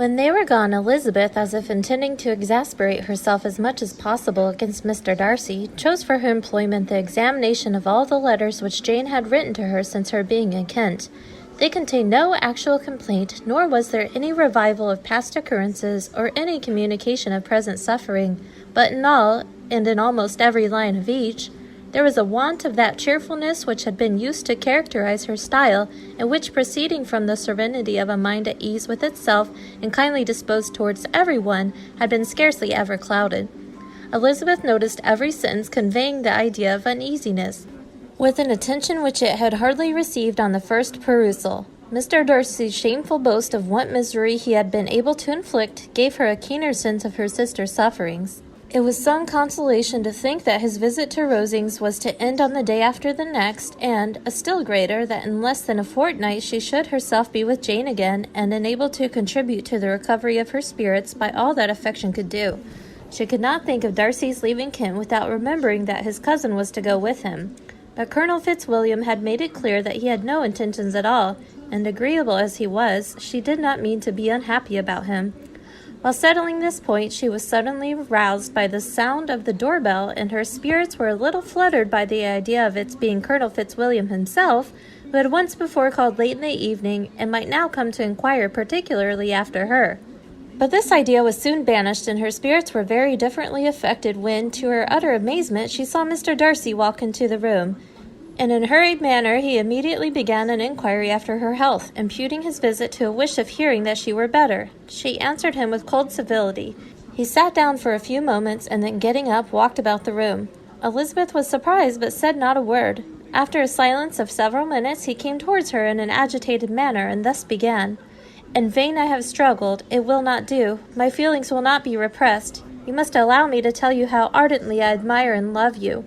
When they were gone, Elizabeth, as if intending to exasperate herself as much as possible against Mr. Darcy, chose for her employment the examination of all the letters which Jane had written to her since her being in Kent. They contained no actual complaint, nor was there any revival of past occurrences or any communication of present suffering, but in all, and in almost every line of each, there was a want of that cheerfulness which had been used to characterize her style, and which, proceeding from the serenity of a mind at ease with itself and kindly disposed towards every one, had been scarcely ever clouded. Elizabeth noticed every sentence conveying the idea of uneasiness, with an attention which it had hardly received on the first perusal. Mr. Darcy's shameful boast of what misery he had been able to inflict gave her a keener sense of her sister's sufferings. It was some consolation to think that his visit to Rosings was to end on the day after the next, and, a still greater, that in less than a fortnight she should herself be with Jane again, and enabled to contribute to the recovery of her spirits by all that affection could do. She could not think of Darcy's leaving Kent without remembering that his cousin was to go with him. But Colonel Fitzwilliam had made it clear that he had no intentions at all, and agreeable as he was, she did not mean to be unhappy about him. While settling this point, she was suddenly roused by the sound of the doorbell, and her spirits were a little fluttered by the idea of its being Colonel Fitzwilliam himself, who had once before called late in the evening, and might now come to inquire particularly after her. But this idea was soon banished, and her spirits were very differently affected when, to her utter amazement, she saw Mr. Darcy walk into the room. In a hurried manner he immediately began an inquiry after her health, imputing his visit to a wish of hearing that she were better. She answered him with cold civility. He sat down for a few moments, and then getting up, walked about the room. Elizabeth was surprised, but said not a word. After a silence of several minutes, he came towards her in an agitated manner, and thus began. "In vain I have struggled. It will not do. My feelings will not be repressed. You must allow me to tell you how ardently I admire and love you."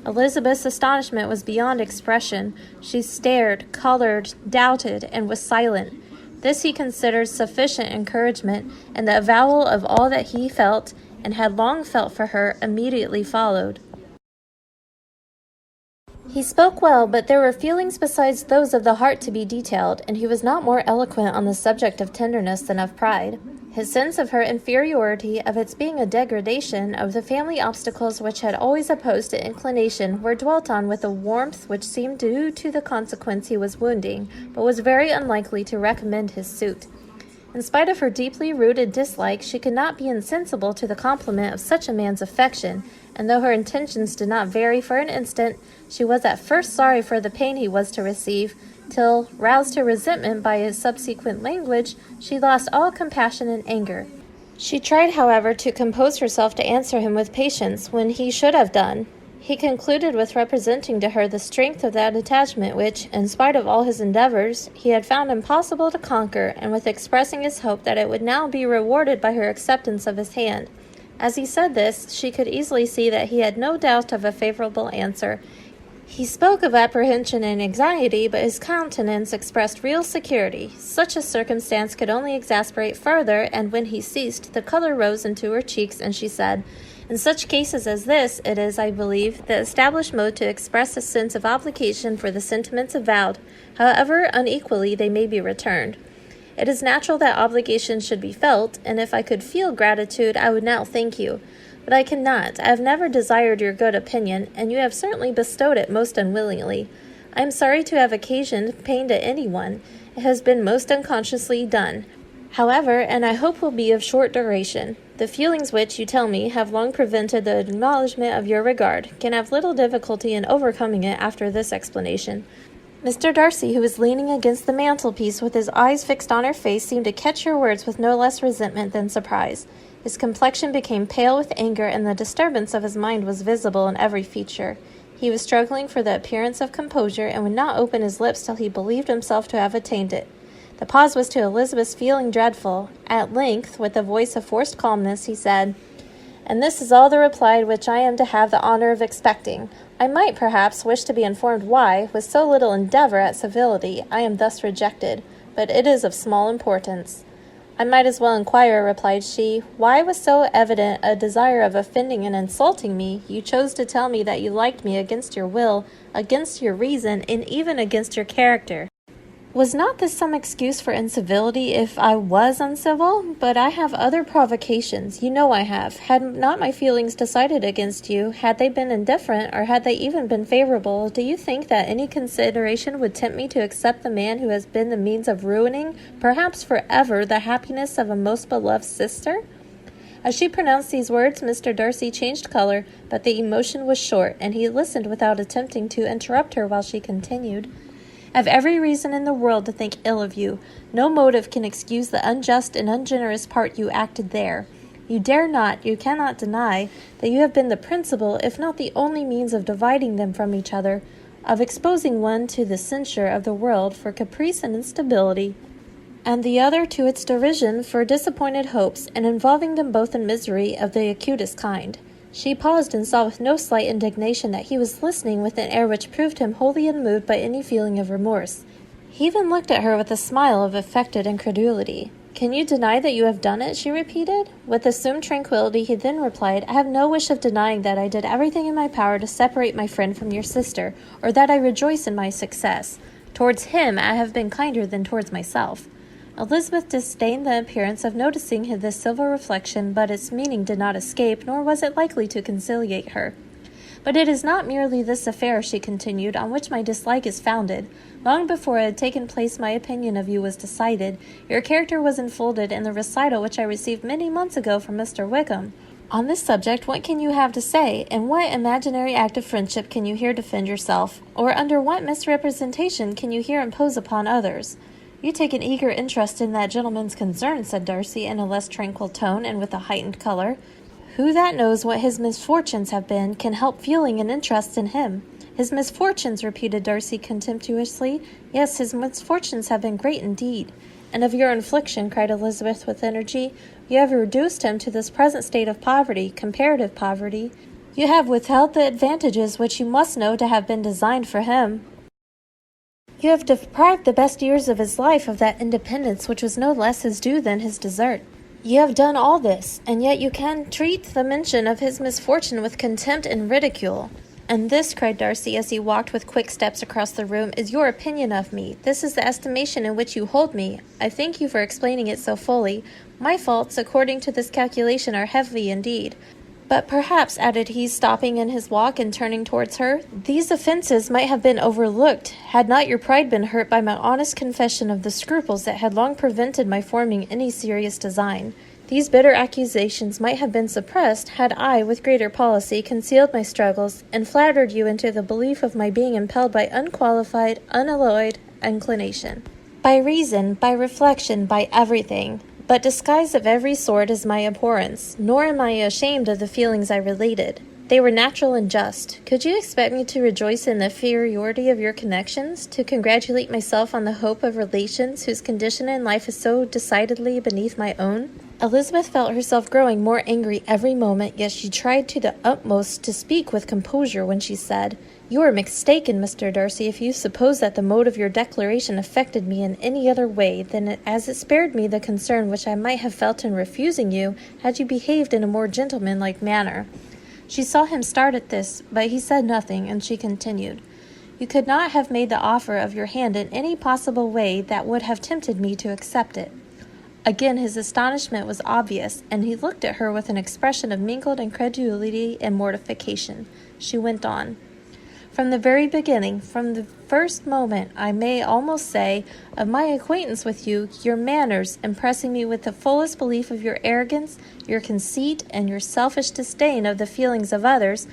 Elizabeth's astonishment was beyond expression. She stared, colored, doubted, and was silent. This he considered sufficient encouragement, and the avowal of all that he felt, and had long felt for her, immediately followed. He spoke well, but there were feelings besides those of the heart to be detailed, and he was not more eloquent on the subject of tenderness than of pride. His sense of her inferiority, of its being a degradation, of the family obstacles which had always opposed to inclination, were dwelt on with a warmth which seemed due to the consequence he was wounding, but was very unlikely to recommend his suit. In spite of her deeply rooted dislike, she could not be insensible to the compliment of such a man's affection, and though her intentions did not vary for an instant, she was at first sorry for the pain he was to receive, till, roused to resentment by his subsequent language, she lost all compassion and anger. She tried, however, to compose herself to answer him with patience, when he should have done. He concluded with representing to her the strength of that attachment which, in spite of all his endeavors, he had found impossible to conquer, and with expressing his hope that it would now be rewarded by her acceptance of his hand. As he said this, she could easily see that he had no doubt of a favorable answer. He spoke of apprehension and anxiety, but his countenance expressed real security. Such a circumstance could only exasperate further, and when he ceased, the color rose into her cheeks, and she said, "In such cases as this, it is, I believe, the established mode to express a sense of obligation for the sentiments avowed, however unequally they may be returned. It is natural that obligation should be felt, and if I could feel gratitude, I would now thank you. But I cannot. I have never desired your good opinion, and you have certainly bestowed it most unwillingly. I am sorry to have occasioned pain to anyone. It has been most unconsciously done, however, and I hope will be of short duration. The feelings which, you tell me, have long prevented the acknowledgment of your regard, can have little difficulty in overcoming it after this explanation." Mr. Darcy, who was leaning against the mantelpiece with his eyes fixed on her face, seemed to catch her words with no less resentment than surprise. His complexion became pale with anger, and the disturbance of his mind was visible in every feature. He was struggling for the appearance of composure, and would not open his lips till he believed himself to have attained it. The pause was to Elizabeth's feeling dreadful. At length, with a voice of forced calmness, he said, "And this is all the reply which I am to have the honor of expecting. I might, perhaps, wish to be informed why, with so little endeavor at civility, I am thus rejected, but it is of small importance." "I might as well inquire," replied she, "why, with so evident a desire of offending and insulting me, you chose to tell me that you liked me against your will, against your reason, and even against your character." Was not this some excuse for incivility if I was uncivil? But I have other provocations. You know I have. Had not my feelings decided against you, had they been indifferent, or had they even been favorable, do you think that any consideration would tempt me to accept the man who has been the means of ruining, perhaps forever, the happiness of a most beloved sister? As she pronounced these words, Mr. Darcy changed color, but the emotion was short, and he listened without attempting to interrupt her while she continued. I've every reason in the world to think ill of you. No motive can excuse the unjust and ungenerous part you acted there. You dare not, you cannot deny, that you have been the principal, if not the only means of dividing them from each other, of exposing one to the censure of the world for caprice and instability, and the other to its derision for disappointed hopes, and involving them both in misery of the acutest kind. She paused and saw with no slight indignation that he was listening with an air which proved him wholly unmoved by any feeling of remorse. He even looked at her with a smile of affected incredulity. "Can you deny that you have done it?" she repeated. With assumed tranquillity he then replied, "I have no wish of denying that I did everything in my power to separate my friend from your sister, or that I rejoice in my success. Towards him I have been kinder than towards myself." Elizabeth disdained the appearance of noticing this civil reflection, but its meaning did not escape, nor was it likely to conciliate her. "But it is not merely this affair," she continued, "on which my dislike is founded. Long before it had taken place my opinion of you was decided. Your character was enfolded in the recital which I received many months ago from Mr. Wickham. On this subject what can you have to say? In what imaginary act of friendship can you here defend yourself? Or under what misrepresentation can you here impose upon others?" "You take an eager interest in that gentleman's concerns," said Darcy, in a less tranquil tone and with a heightened color. "Who that knows what his misfortunes have been can help feeling an interest in him?" "His misfortunes," repeated Darcy contemptuously. "Yes, his misfortunes have been great indeed." "And of your infliction," cried Elizabeth with energy. "You have reduced him to this present state of poverty, comparative poverty. You have withheld the advantages which you must know to have been designed for him. You have deprived the best years of his life of that independence which was no less his due than his desert. You have done all this, and yet you can treat the mention of his misfortune with contempt and ridicule. And this," cried Darcy, as he walked with quick steps across the room, "is your opinion of me. This is the estimation in which you hold me. I thank you for explaining it so fully. My faults, according to this calculation, are heavy indeed. But perhaps," added he, stopping in his walk and turning towards her, "these offences might have been overlooked, had not your pride been hurt by my honest confession of the scruples that had long prevented my forming any serious design. These bitter accusations might have been suppressed, had I, with greater policy, concealed my struggles, and flattered you into the belief of my being impelled by unqualified, unalloyed inclination. By reason, by reflection, by everything. But disguise of every sort is my abhorrence, nor am I ashamed of the feelings I related. They were natural and just. Could you expect me to rejoice in the inferiority of your connections, to congratulate myself on the hope of relations whose condition in life is so decidedly beneath my own?" Elizabeth felt herself growing more angry every moment, yet she tried to the utmost to speak with composure when she said, "You are mistaken, Mr. Darcy, if you suppose that the mode of your declaration affected me in any other way than as it spared me the concern which I might have felt in refusing you had you behaved in a more gentlemanlike manner." She saw him start at this, but he said nothing, and she continued, "You could not have made the offer of your hand in any possible way that would have tempted me to accept it." Again his astonishment was obvious, and he looked at her with an expression of mingled incredulity and mortification. She went on, "From the very beginning, from the first moment, I may almost say, of my acquaintance with you, your manners, impressing me with the fullest belief of your arrogance, your conceit, and your selfish disdain of the feelings of others,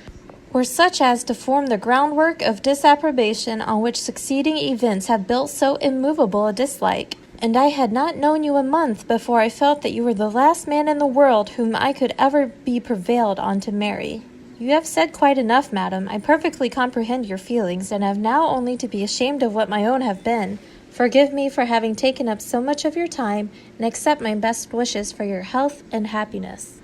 were such as to form the groundwork of disapprobation on which succeeding events have built so immovable a dislike. And I had not known you a month before I felt that you were the last man in the world whom I could ever be prevailed on to marry. You have said quite enough, madam. I perfectly comprehend your feelings, and have now only to be ashamed of what my own have been. Forgive me for having taken up so much of your time, and accept my best wishes for your health and happiness."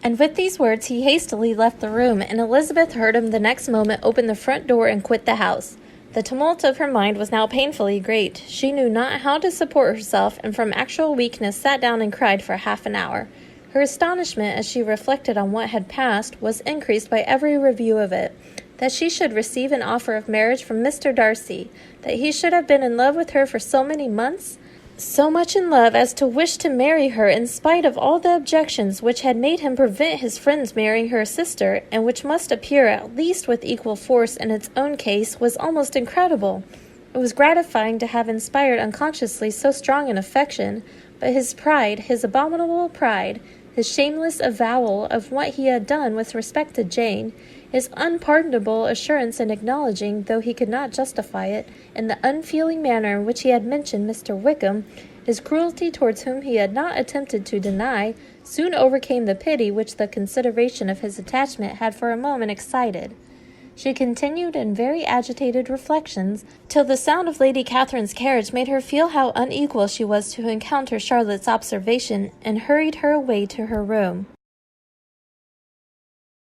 And with these words he hastily left the room, and Elizabeth heard him the next moment open the front door and quit the house. The tumult of her mind was now painfully great. She knew not how to support herself, and from actual weakness sat down and cried for half an hour. Her astonishment, as she reflected on what had passed, was increased by every review of it. that she should receive an offer of marriage from Mr. Darcy, that he should have been in love with her for so many months, so much in love as to wish to marry her in spite of all the objections which had made him prevent his friends marrying her sister, and which must appear at least with equal force in its own case, was almost incredible. It was gratifying to have inspired unconsciously so strong an affection, but his pride, his abominable pride, his shameless avowal of what he had done with respect to Jane, his unpardonable assurance in acknowledging, though he could not justify it, in the unfeeling manner in which he had mentioned Mr. Wickham, his cruelty towards whom he had not attempted to deny, soon overcame the pity which the consideration of his attachment had for a moment excited. She continued in very agitated reflections, till the sound of Lady Catherine's carriage made her feel how unequal she was to encounter Charlotte's observation, and hurried her away to her room.